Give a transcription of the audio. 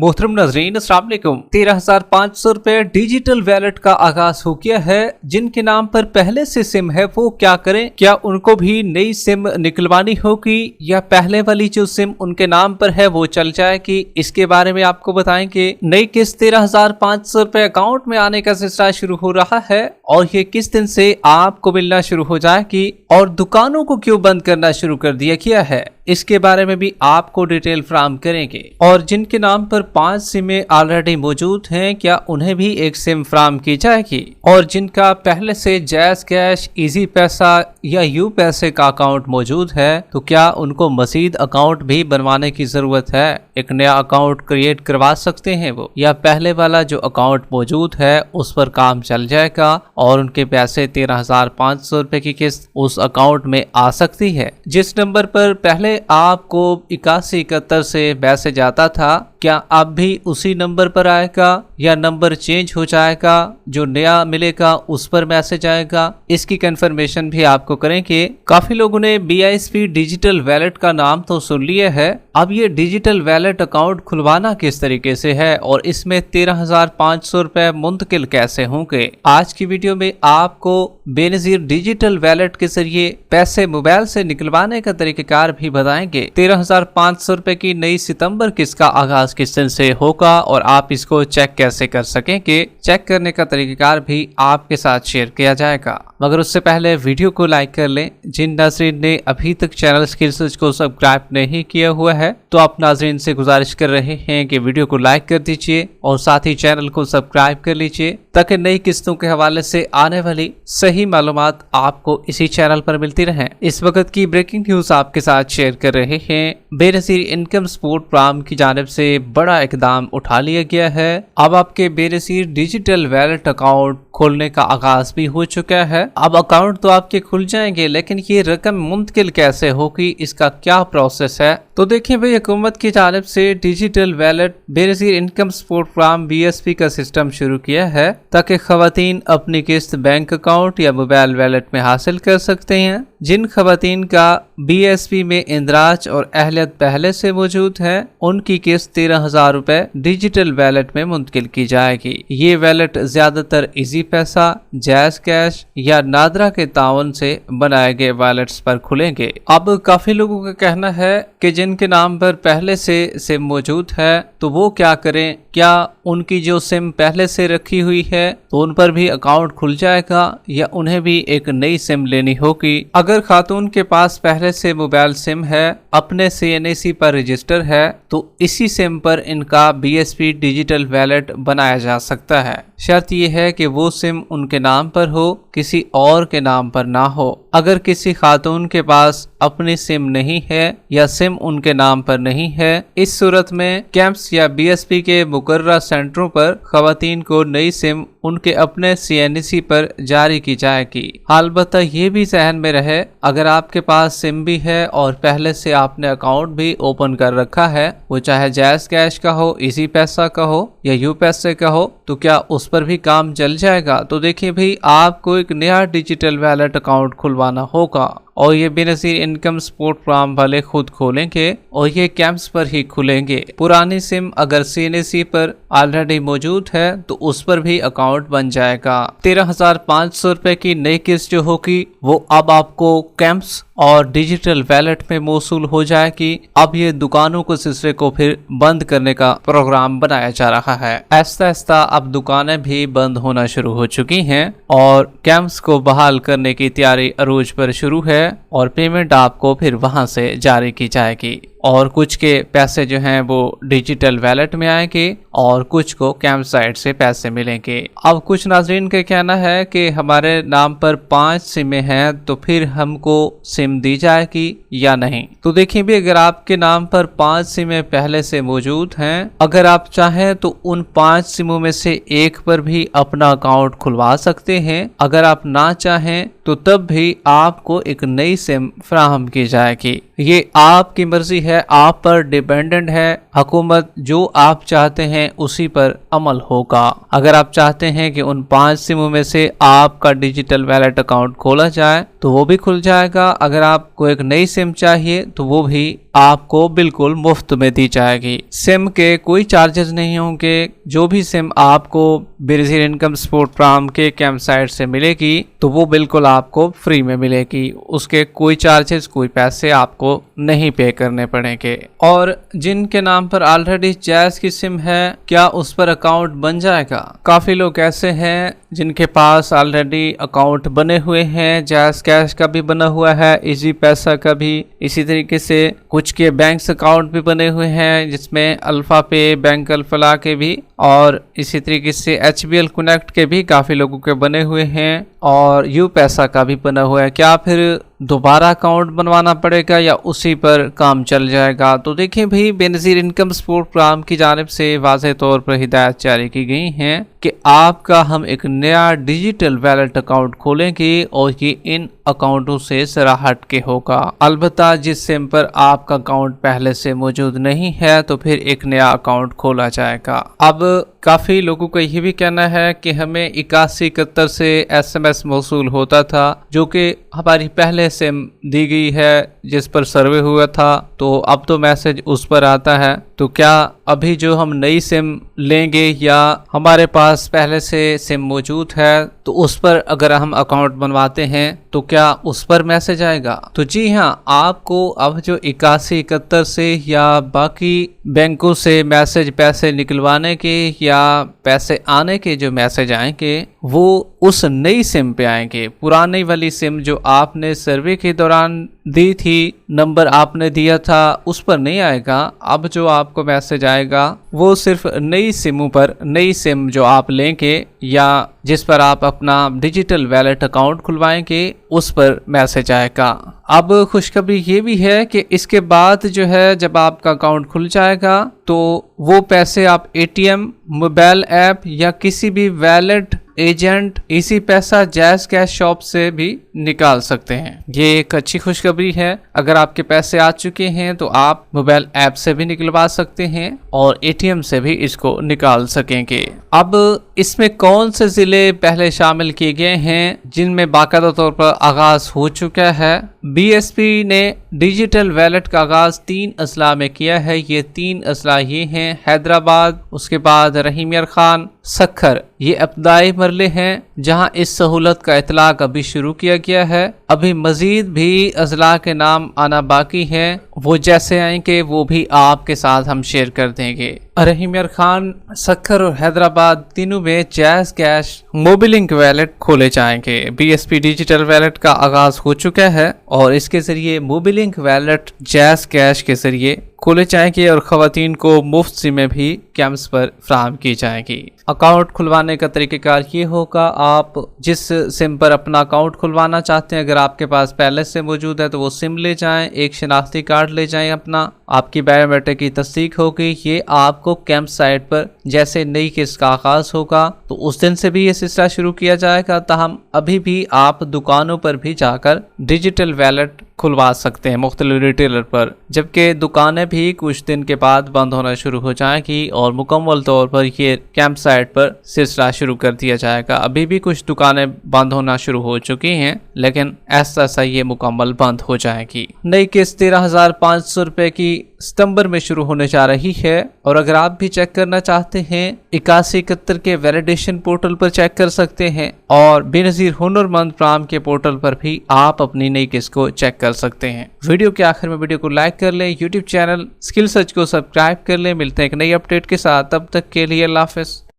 मोहतरम नाज़रीन, अस्सलाम वालेकुम। 13,500 रुपए डिजिटल वैलेट का आगाज हो गया है। जिनके नाम पर पहले से सिम है वो क्या करें? क्या उनको भी नई सिम निकलवानी होगी या पहले वाली जो सिम उनके नाम पर है वो चल जाएगी? इसके बारे में आपको बताएंगे। नई किस्त 13,500 रुपए अकाउंट में आने का सिलसिला शुरू हो रहा है और ये किस दिन से आपको मिलना शुरू हो जाएगी और दुकानों को क्यों बंद करना शुरू कर दिया गया है, इसके बारे में भी आपको डिटेल फराहम करेंगे। और जिनके नाम पर 5 सिमें ऑलरेडी मौजूद हैं, क्या उन्हें भी एक सिम फराहम की जाएगी? और जिनका पहले से जैज़ कैश, इजी पैसा या यू पैसे का अकाउंट मौजूद है, तो क्या उनको मजीद अकाउंट भी बनवाने की जरूरत है? एक नया अकाउंट क्रिएट करवा सकते हैं वो, या पहले वाला जो अकाउंट मौजूद है उस पर काम चल जाएगा और उनके पैसे 13,500 रुपए की किस्त उस अकाउंट में आ सकती है? जिस नंबर पर पहले आपको 8171 से मैसेज आता था, क्या अब भी उसी नंबर पर आएगा या नंबर चेंज हो जाएगा? जो नया मिलेगा उस पर मैसेज आएगा? इसकी कंफर्मेशन भी आपको करेंगे। काफी लोगों ने BISP डिजिटल वैलेट का नाम तो सुन लिया है, अब ये डिजिटल वैलेट अकाउंट खुलवाना किस तरीके से है और इसमें 13,500 रुपए मुंतकिल कैसे होंगे? आज की वीडियो में आपको बेनजीर डिजिटल वैलेट के जरिए पैसे मोबाइल से निकलवाने का तरीकेकार भी बताएंगे। 13,500 रुपए की नई सितंबर किस्त का आगाज किस दिन से होगा और आप इसको चेक कैसे कर सकेंगे, चेक करने का तरीकेकार भी आपके साथ शेयर किया जाएगा। मगर उससे पहले वीडियो को लाइक कर लें। जिन नाज़रीन ने अभी तक चैनल स्किल सर्च को सब्सक्राइब नहीं किया हुआ है तो आप नाज़रीन से गुजारिश कर रहे हैं कि वीडियो को लाइक कर दीजिए और साथ ही चैनल को सब्सक्राइब कर लीजिए ताकि नई किस्तों के हवाले से आने वाली सही मालूमात आपको इसी चैनल पर मिलती रहे। इस वक्त की ब्रेकिंग न्यूज आपके साथ शेयर कर रहे हैं। बेनजीर इनकम सपोर्ट प्रोग्राम की जानिब से बड़ा इकदाम उठा लिया गया है। अब आपके बेनजीर डिजिटल वैलेट अकाउंट खोलने का आगाज भी हो चुका है। अब अकाउंट तो आपके खुल जाएंगे, लेकिन ये रकम मुंतकिल कैसे होगी, इसका क्या प्रोसेस है? तो देखिए भाई, हुकूमत की जानिब से digital wallet Benazir income support program BSP का सिस्टम शुरू किया है ताकि खवातीन अपनी किस्त बैंक अकाउंट या मोबाइल वैलेट में हासिल कर सकते हैं। जिन खवातीन का BSP में इंदराज और अहलियत पहले से मौजूद है, उनकी किस्त 13,000 रुपए डिजिटल वैलेट में मुंतकिल की जाएगी। ये वैलेट ज्यादातर इजी पैसा, जैज़ कैश या नादरा के ताउन से बनाए गए वैलेट्स पर खुलेंगे। अब काफी लोगों का कहना है कि जिनके नाम पर पहले से सिम मौजूद है तो वो क्या करें? क्या उनकी जो सिम पहले से रखी हुई है तो उन पर भी अकाउंट खुल जाएगा या उन्हें भी एक नई सिम लेनी होगी? अगर खातून के पास पहले से मोबाइल सिम है, अपने CNAC पर रजिस्टर है, तो इसी सिम पर इनका BSP डिजिटल वैलेट बनाया जा सकता है। शर्त यह है कि वो सिम उनके नाम पर हो, किसी और के नाम पर ना हो। अगर किसी खातून के पास अपनी सिम नहीं है या सिम उनके नाम पर नहीं है, इस सूरत में कैंप्स या BSP के मुकर्रर सेंटरों पर खवातीन को नई सिम उनके अपने CNAC पर जारी की जाएगी। अलबत्ता ये भी जहन में रहे, अगर आपके पास सिम भी है और पहले से आपने अकाउंट भी ओपन कर रखा है, वो चाहे जैज़ कैश का हो, इजी पैसा का हो या यू पैसे का हो, तो क्या उस पर भी काम चल जाएगा? तो देखिए भाई, आपको एक नया डिजिटल वैलेट अकाउंट खुलवाना होगा और ये बेनजीर इनकम सपोर्ट प्रोग्राम वाले खुद खोलेंगे और ये कैंप्स पर ही खुलेंगे। पुरानी सिम अगर CNAC पर ऑलरेडी मौजूद है तो उस पर भी अकाउंट बन जाएगा। 13,500 रुपए की नई किस्त जो होगी वो अब आपको कैंप्स और डिजिटल वैलेट में मौसूल हो जाएगी। अब ये दुकानों को सिलसिले को फिर बंद करने का प्रोग्राम बनाया जा रहा है। ऐसा ऐसा अब दुकानें भी बंद होना शुरू हो चुकी हैं और कैंप्स को बहाल करने की तैयारी अरूज पर शुरू है और पेमेंट आपको फिर वहां से जारी की जाएगी और कुछ के पैसे जो हैं वो डिजिटल वैलेट में आएंगे और कुछ को कैंप साइट से पैसे मिलेंगे। अब कुछ नाजरीन का कहना है कि हमारे नाम पर 5 सिमें हैं तो फिर हमको सिम दी जाएगी या नहीं? तो देखिए भी, अगर आपके नाम पर 5 सिमें पहले से मौजूद हैं, अगर आप चाहें तो उन 5 सिमों में से एक पर भी अपना अकाउंट खुलवा सकते हैं। अगर आप ना चाहें तो तब भी आपको एक नई सिम फराहम की जाएगी। ये आपकी मर्जी है है आप पर डिपेंडेंट है। हुकूमत जो आप चाहते हैं उसी पर अमल होगा। अगर आप चाहते हैं कि उन 5 सिमों में से आपका डिजिटल वैलेट अकाउंट खोला जाए तो वो भी खुल जाएगा। अगर आपको एक नई सिम चाहिए तो वो भी आपको बिल्कुल मुफ्त में दी जाएगी। सिम के कोई चार्जेस नहीं होंगे। जो भी सिम आपको बेनज़ीर इनकम सपोर्ट प्रोग्राम के कैंप साइट से मिलेगी तो वो बिल्कुल आपको फ्री में मिलेगी। उसके कोई चार्जेस, कोई पैसे आपको नहीं पे करने पड़ेंगे। और जिनके नाम पर ऑलरेडी जैज़ की सिम है, क्या उस पर अकाउंट बन जाएगा? काफ़ी लोग ऐसे हैं जिनके पास ऑलरेडी अकाउंट बने हुए हैं। जैज़ कैश का भी बना हुआ है, इजी पैसा का भी, इसी तरीके से कुछ के बैंक अकाउंट भी बने हुए हैं जिसमें अल्फा पे, बैंक अल्फला के भी, और इसी तरीके से HBL कनेक्ट के भी काफ़ी लोगों के बने हुए हैं, और यू पैसा का भी बना हुआ है। क्या फिर दोबारा अकाउंट बनवाना पड़ेगा या उसी पर काम चल जाएगा? तो देखिए भाई, बेनज़ीर इनकम सपोर्ट प्रोग्राम की जानिब से वाज़ेह तौर पर हिदायत जारी की गई हैं कि आपका हम एक नया डिजिटल वैलेट अकाउंट खोलेंगे और ये इन अकाउंटों से जरा हट के होगा। अलबत्ता जिस सिम पर आपका अकाउंट पहले से मौजूद नहीं है तो फिर एक नया अकाउंट खोला जाएगा। अब काफ़ी लोगों का ये भी कहना है कि हमें 8171 से SMS मौसूल होता था, जो कि हमारी पहले सिम दी गई है जिस पर सर्वे हुआ था, तो अब तो मैसेज उस पर आता है। तो क्या अभी जो हम नई सिम लेंगे या हमारे पास पहले से सिम मौजूद है तो उस पर अगर हम अकाउंट बनवाते हैं तो क्या उस पर मैसेज आएगा? तो जी हाँ, आपको अब जो 8171 से या बाकी बैंकों से मैसेज पैसे निकलवाने के या पैसे आने के जो मैसेज आएंगे वो उस नई सिम पे आएंगे। पुरानी वाली सिम जो आपने सर्वे के दौरान दी थी, नंबर आपने दिया था, उस पर नहीं आएगा। अब जो आपको मैसेज आएगा वो सिर्फ नई सिमों पर, नई सिम जो आप लेंगे या जिस पर आप अपना डिजिटल वैलेट अकाउंट खुलवाएंगे उस पर मैसेज आएगा। अब खुशखबरी ये भी है कि इसके बाद जो है जब आपका अकाउंट खुल जाएगा तो वो पैसे आप ATM, मोबाइल ऐप या किसी भी वैलेट एजेंट, इसी पैसा, जैज़ कैश शॉप से भी निकाल सकते हैं। ये एक अच्छी खुशखबरी है। अगर आपके पैसे आ चुके हैं तो आप मोबाइल ऐप से भी निकलवा सकते हैं और ATM से भी इसको निकाल सकेंगे। अब इसमें कौन से जिले पहले शामिल किए गए हैं जिनमें बाकायदा तौर पर आगाज हो चुका है? BSP ने डिजिटल वैलेट का आगाज 3 अजला में किया है। ये 3 अजला ये हैं: हैदराबाद, उसके बाद रहीम यार खान, सक्खर। ये इब्तदाई मरले हैं जहां इस सहूलत का इतलाक अभी शुरू किया गया है। अभी मजीद भी अजला के नाम आना बाकी है, वो जैसे आएंगे वो भी आपके साथ हम शेयर कर देंगे। रहीम यार खान, सक्खर और हैदराबाद तीनों में जैज़ कैश मोबिलिंक वैलेट खोले जाएंगे। BSP डिजिटल वैलेट का आगाज हो चुका है और इसके जरिए मोबिलिंक वैलेट जैज़ कैश के जरिए खोले जाएंगे और खवातीन को मुफ्त सिमें भी कैंप्स पर फ्राहम की जाएंगी। अकाउंट खुलवाने का तरीक़ेकार ये होगा, आप जिस सिम पर अपना अकाउंट खुलवाना चाहते हैं, अगर आपके पास पहले से मौजूद है तो वो सिम ले जाएं, एक शनाख्ती कार्ड ले जाएं अपना, आपकी बायोमेट्रिक की तस्दीक होगी। ये आपको कैंप साइट पर जैसे नई किस्त का आगाज होगा तो उस दिन से भी ये सिलसिला शुरू किया जाएगा। ताहम अभी भी आप दुकानों पर भी जाकर डिजिटल वैलेट खुलवा सकते हैं मुख्तलिफ रिटेलर पर, जबकि दुकानें भी कुछ दिन के बाद बंद होना शुरू हो जाएगी और मुकम्मल तौर पर ये कैंप साइट पर सिलसिला शुरू कर दिया जाएगा। अभी भी कुछ दुकानें बंद होना शुरू हो चुकी हैं लेकिन ऐसा सा ये मुकम्मल बंद हो जाएगी। नई किस्त 13,500 रुपए की सितंबर में शुरू होने जा रही है और अगर आप भी चेक करना चाहते हैं 8171 के वैलिडेशन पोर्टल पर चेक कर सकते हैं और बेनज़ीर हुनरमंद प्रोग्राम के पोर्टल पर भी आप अपनी नई किस्त को चेक कर सकते हैं। वीडियो के आखिर में वीडियो को लाइक कर लें, यूट्यूब चैनल स्किल सर्च को सब्सक्राइब कर लें। मिलते हैं एक नई अपडेट के साथ, तब तक के लिए अल्लाह हाफ़िज़।